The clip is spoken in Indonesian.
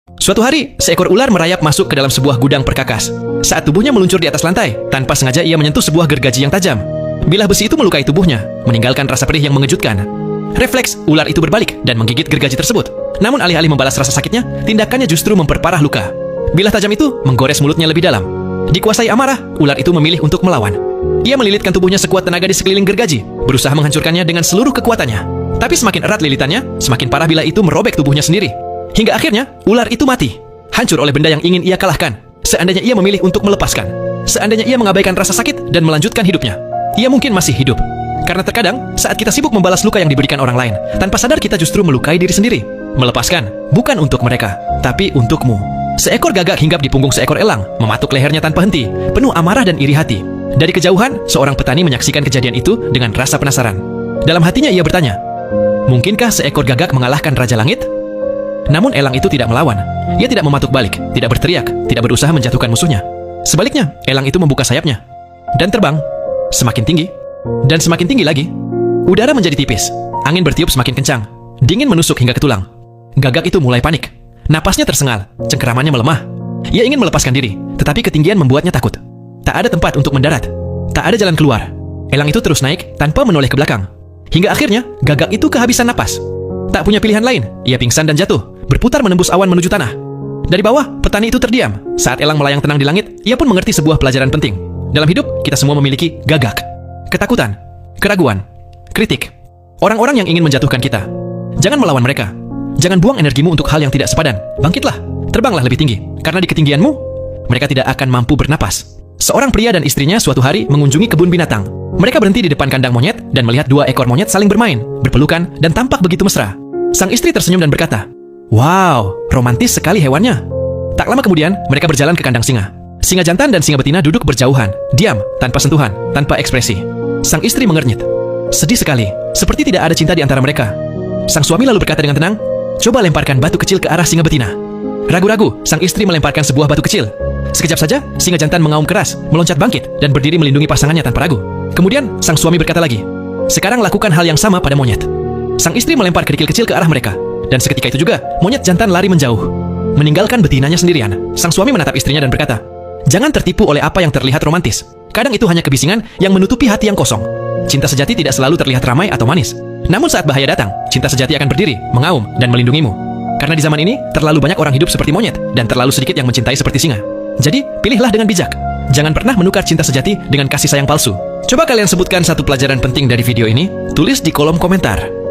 Suatu hari, seekor ular merayap masuk ke dalam sebuah gudang perkakas. Saat tubuhnya meluncur di atas lantai, tanpa sengaja ia menyentuh sebuah gergaji yang tajam. Bilah besi itu melukai tubuhnya, meninggalkan rasa perih yang mengejutkan. Refleks, ular itu berbalik dan menggigit gergaji tersebut. Namun alih-alih membalas rasa sakitnya, tindakannya justru memperparah luka. Bilah tajam itu menggores mulutnya lebih dalam. Dikuasai amarah, ular itu memilih untuk melawan. Ia melilitkan tubuhnya sekuat tenaga di sekeliling gergaji, berusaha menghancurkannya dengan seluruh kekuatannya. Tapi semakin erat lilitannya, semakin parah bilah itu merobek tubuhnya sendiri. Hingga akhirnya, ular itu mati. Hancur oleh benda yang ingin ia kalahkan. Seandainya ia memilih untuk melepaskan. Seandainya ia mengabaikan rasa sakit dan melanjutkan hidupnya. Ia mungkin masih hidup. Karena terkadang, saat kita sibuk membalas luka yang diberikan orang lain, tanpa sadar kita justru melukai diri sendiri. Melepaskan, bukan untuk mereka, tapi untukmu. Seekor gagak hinggap di punggung seekor elang, mematuk lehernya tanpa henti, penuh amarah dan iri hati. Dari kejauhan, seorang petani menyaksikan kejadian itu dengan rasa penasaran. Dalam hatinya ia bertanya, mungkinkah seekor gagak mengalahkan Raja Langit? Namun elang itu tidak melawan. Ia tidak mematuk balik, tidak berteriak, tidak berusaha menjatuhkan musuhnya. Sebaliknya, elang itu membuka sayapnya dan terbang semakin tinggi dan semakin tinggi lagi. Udara menjadi tipis, angin bertiup semakin kencang, dingin menusuk hingga ke tulang. Gagak itu mulai panik. Napasnya tersengal, cengkeramannya melemah. Ia ingin melepaskan diri, tetapi ketinggian membuatnya takut. Tak ada tempat untuk mendarat, tak ada jalan keluar. Elang itu terus naik tanpa menoleh ke belakang. Hingga akhirnya, gagak itu kehabisan napas. Tak punya pilihan lain, ia pingsan dan jatuh, berputar menembus awan menuju tanah. Dari bawah, petani itu terdiam. Saat elang melayang tenang di langit, ia pun mengerti sebuah pelajaran penting. Dalam hidup, kita semua memiliki gagak. Ketakutan, keraguan, kritik. Orang-orang yang ingin menjatuhkan kita. Jangan melawan mereka. Jangan buang energimu untuk hal yang tidak sepadan. Bangkitlah, terbanglah lebih tinggi. Karena di ketinggianmu, mereka tidak akan mampu bernapas. Seorang pria dan istrinya suatu hari mengunjungi kebun binatang. Mereka berhenti di depan kandang monyet dan melihat dua ekor monyet saling bermain, berpelukan, dan tampak begitu mesra. Sang istri tersenyum dan berkata, "Wow, romantis sekali hewannya." Tak lama kemudian, mereka berjalan ke kandang singa. Singa jantan dan singa betina duduk berjauhan, diam, tanpa sentuhan, tanpa ekspresi. Sang istri mengernyit. Sedih sekali, seperti tidak ada cinta di antara mereka. Sang suami lalu berkata dengan tenang, "Coba lemparkan batu kecil ke arah singa betina." Ragu-ragu, sang istri melemparkan sebuah batu kecil. Sekejap saja, singa jantan mengaum keras, meloncat bangkit, dan berdiri melindungi pasangannya tanpa ragu. Kemudian, sang suami berkata lagi, "Sekarang lakukan hal yang sama pada monyet." Sang istri melempar kerikil kecil ke arah mereka. Dan seketika itu juga, monyet jantan lari menjauh, meninggalkan betinanya sendirian. Sang suami menatap istrinya dan berkata, "Jangan tertipu oleh apa yang terlihat romantis. Kadang itu hanya kebisingan yang menutupi hati yang kosong. Cinta sejati tidak selalu terlihat ramai atau manis. Namun saat bahaya datang, cinta sejati akan berdiri, mengaum, dan melindungimu. Karena di zaman ini, terlalu banyak orang hidup seperti monyet, dan terlalu sedikit yang mencintai seperti singa. Jadi, pilihlah dengan bijak. Jangan pernah menukar cinta sejati dengan kasih sayang palsu." Coba kalian sebutkan satu pelajaran penting dari video ini, tulis di kolom komentar.